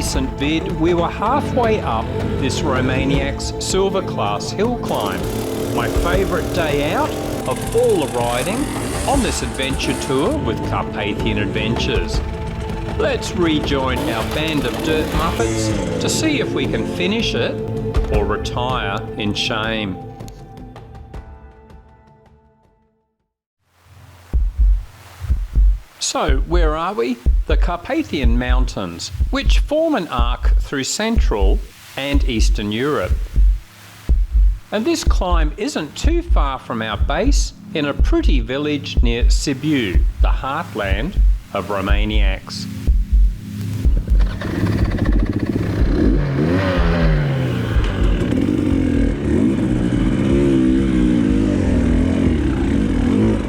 recent vid, we were halfway up this ROMANIACS Silver Class hill climb. My favourite day out of all the riding on this adventure tour with Carpathian Adventures. Let's rejoin our band of dirt muppets to see if we can finish it or retire in shame. So, where are we? The Carpathian Mountains, which form an arc through Central and Eastern Europe. And this climb isn't too far from our base in a pretty village near Sibiu, the heartland of ROMANIACS.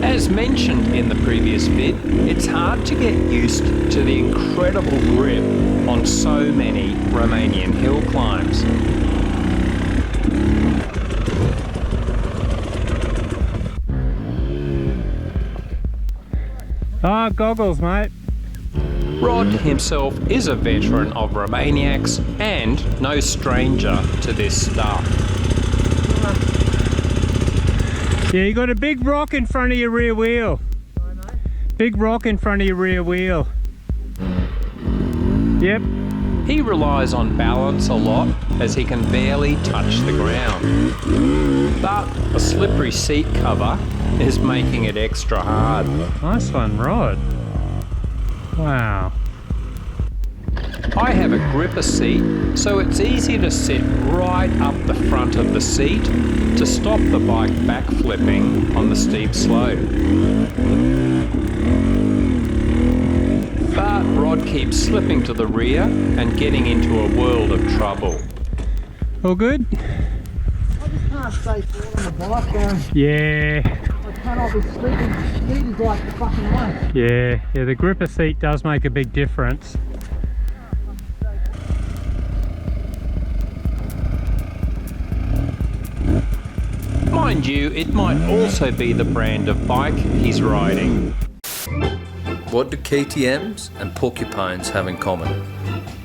As mentioned in the previous vid, it's hard to get used to the incredible grip on so many Romanian hill climbs. Ah, goggles, mate. Rod himself is a veteran of ROMANIACS and no stranger to this stuff. Yeah, you got a big rock in front of your rear wheel. Sorry, mate? Big rock in front of your rear wheel. Yep. He relies on balance a lot as he can barely touch the ground. But a slippery seat cover is making it extra hard. Nice one, Rod. Wow. I have a gripper seat, so it's easy to sit right up the front of the seat to stop the bike backflipping on the steep slope. But Rod keeps slipping to the rear and getting into a world of trouble. All good? I just can't stay forward on the bike going. Yeah. I cannot be speeding like the fucking way. Yeah, the gripper seat does make a big difference. Mind you, it might also be the brand of bike he's riding. What do KTMs and porcupines have in common?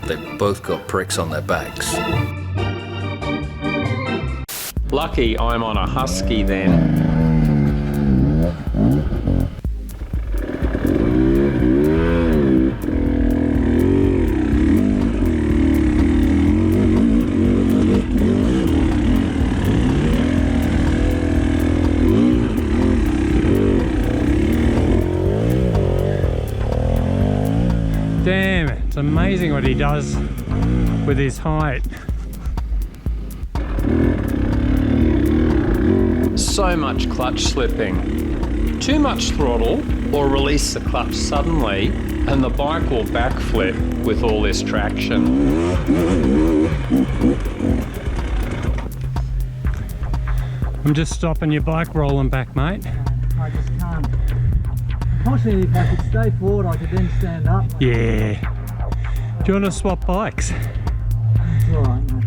They've both got pricks on their backs. Lucky I'm on a husky then. Damn, it's amazing what he does with his height. So much clutch slipping. Too much throttle or release the clutch suddenly and the bike will backflip with all this traction. I'm just stopping your bike rolling back, mate. I just can't. Unfortunately, if I could stay forward, I could then stand up. Yeah. Do you want to swap bikes? It's alright, mate.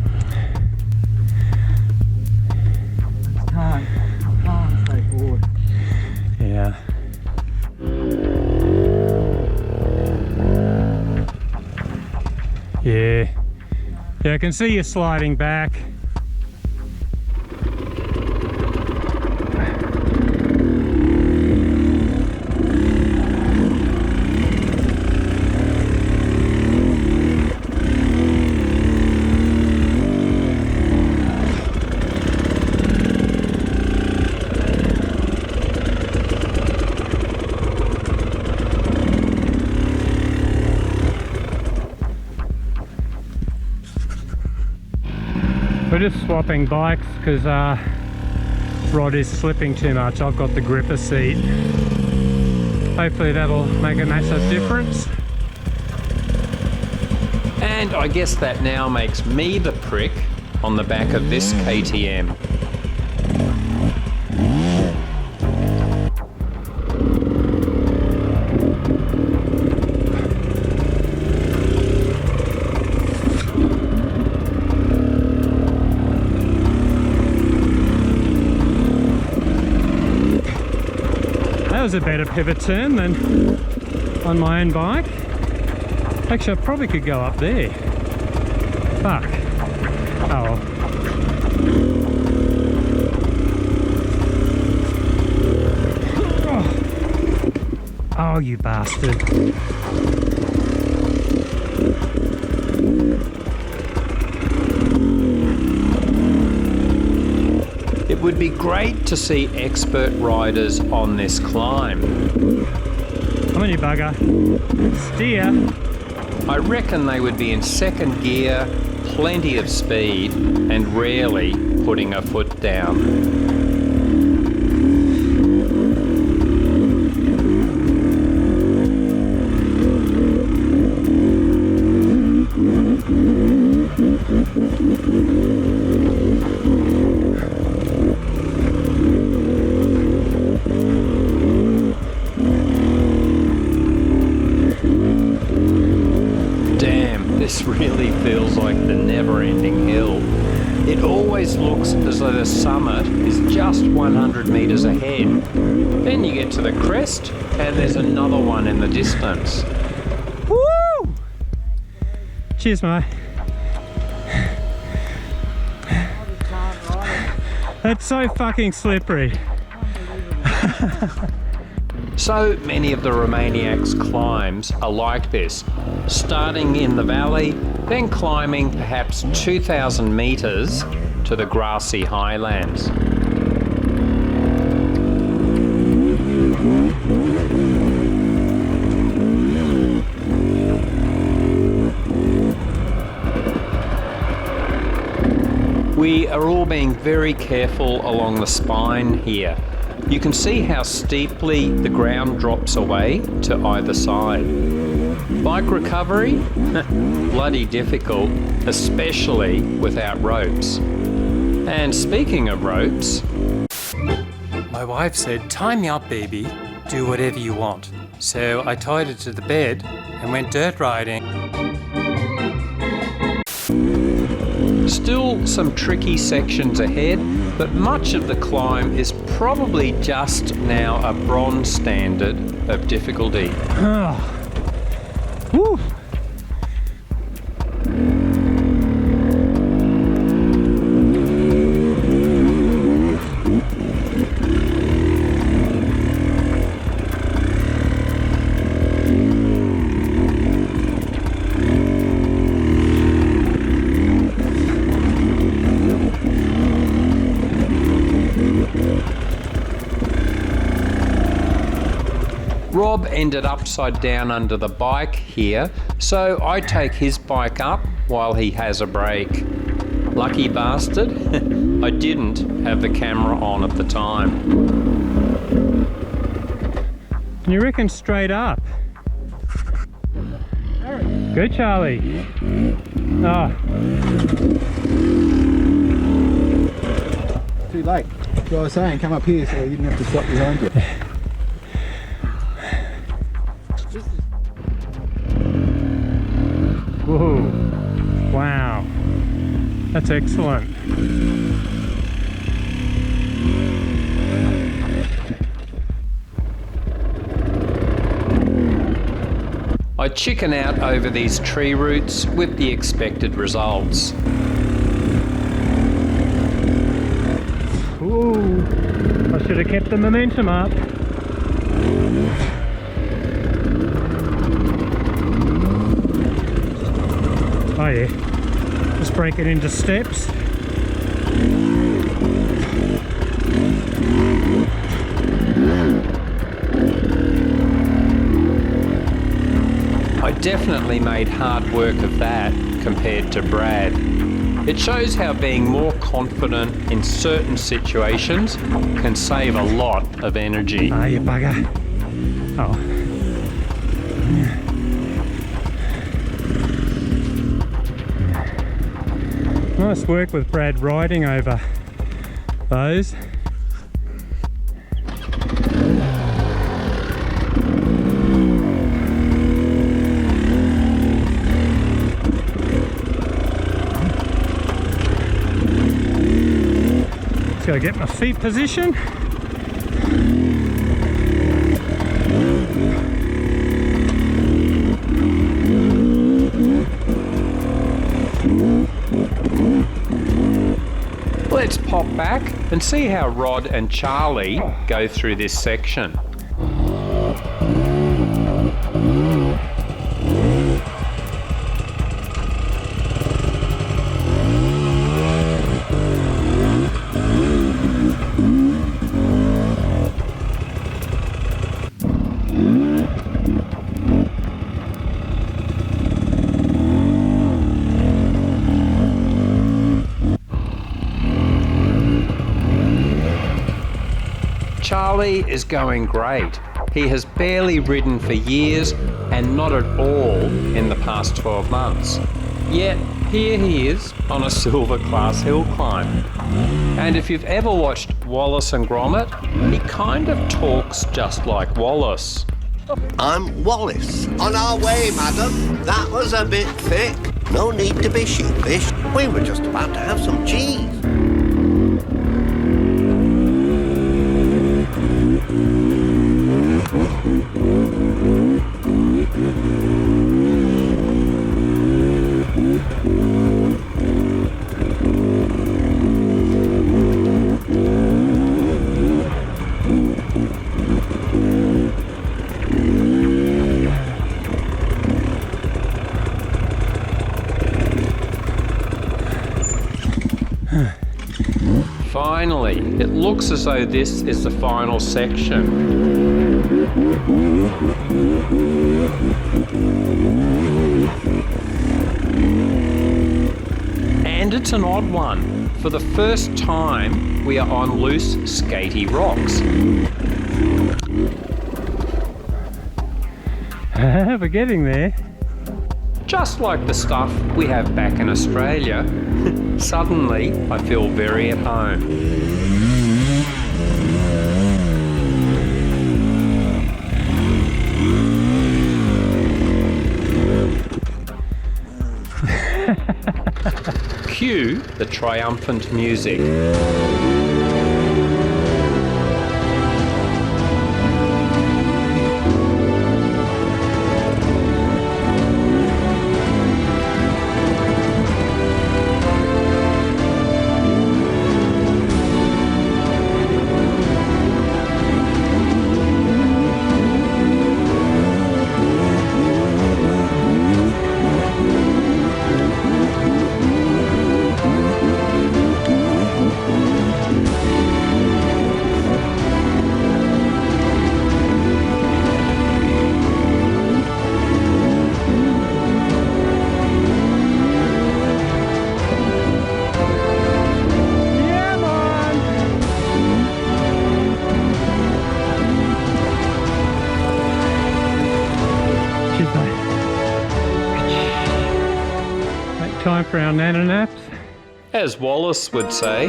I can't stay forward. Yeah. Yeah. Yeah, I can see you sliding back. We're just swapping bikes because Rod is slipping too much. I've got the gripper seat. Hopefully that'll make a massive difference. And I guess that now makes me the prick on the back of this KTM. That was a better pivot turn than on my own bike. Actually, I probably could go up there. Fuck. Oh well. Oh, you bastard. It would be great to see expert riders on this climb. Come on, you bugger. Steer. I reckon they would be in second gear, plenty of speed, and rarely putting a foot down. This really feels like the never-ending hill. It always looks as though the summit is just 100 metres ahead. Then you get to the crest and there's another one in the distance. Woo! Cheers, mate. That's so fucking slippery. So many of the ROMANIACS climbs are like this, starting in the valley, then climbing perhaps 2,000 metres to the grassy highlands. We are all being very careful along the spine here. You can see how steeply the ground drops away to either side. Bike recovery? Bloody difficult, especially without ropes. And speaking of ropes... My wife said, "Tie me up, baby. Do whatever you want." So I tied it to the bed and went dirt riding. Still some tricky sections ahead, but much of the climb is probably just now a bronze standard of difficulty. Woo! Rob ended upside down under the bike here, so I take his bike up while he has a break. Lucky bastard, I didn't have the camera on at the time. You reckon straight up? Good, Charlie. Ah. Too late. That's what I was saying, come up here so you didn't have to stop behind you. Whoa. Wow. That's excellent. I chicken out over these tree roots with the expected results. Ooh. I should have kept the momentum up. Oh yeah, just break it into steps. I definitely made hard work of that compared to Brad. It shows how being more confident in certain situations can save a lot of energy. Ah, you bugger. Oh. Nice work with Brad riding over those. Just gotta get my feet position. Let's pop back and see how Rod and Charlie go through this section. Charlie is going great. He has barely ridden for years and not at all in the past 12 months. Yet here he is on a silver class hill climb. And if you've ever watched Wallace and Gromit, he kind of talks just like Wallace. I'm Wallace. On our way, madam. That was a bit thick. No need to be sheepish. We were just about to have some cheese. Finally, it looks as though this is the final section. And it's an odd one. For the first time, we are on loose, skatey rocks. We're getting there. Just like the stuff we have back in Australia, suddenly I feel very at home. Cue the triumphant music. Time for our nana naps. As Wallace would say.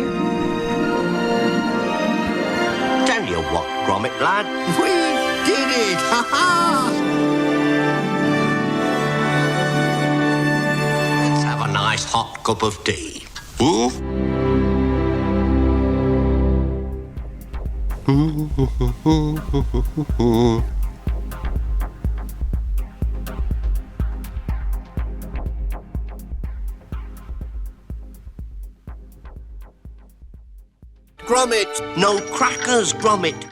Tell you what, Gromit lad, we did it! Ha ha! Let's have a nice hot cup of tea. Gromit, no crackers, Gromit.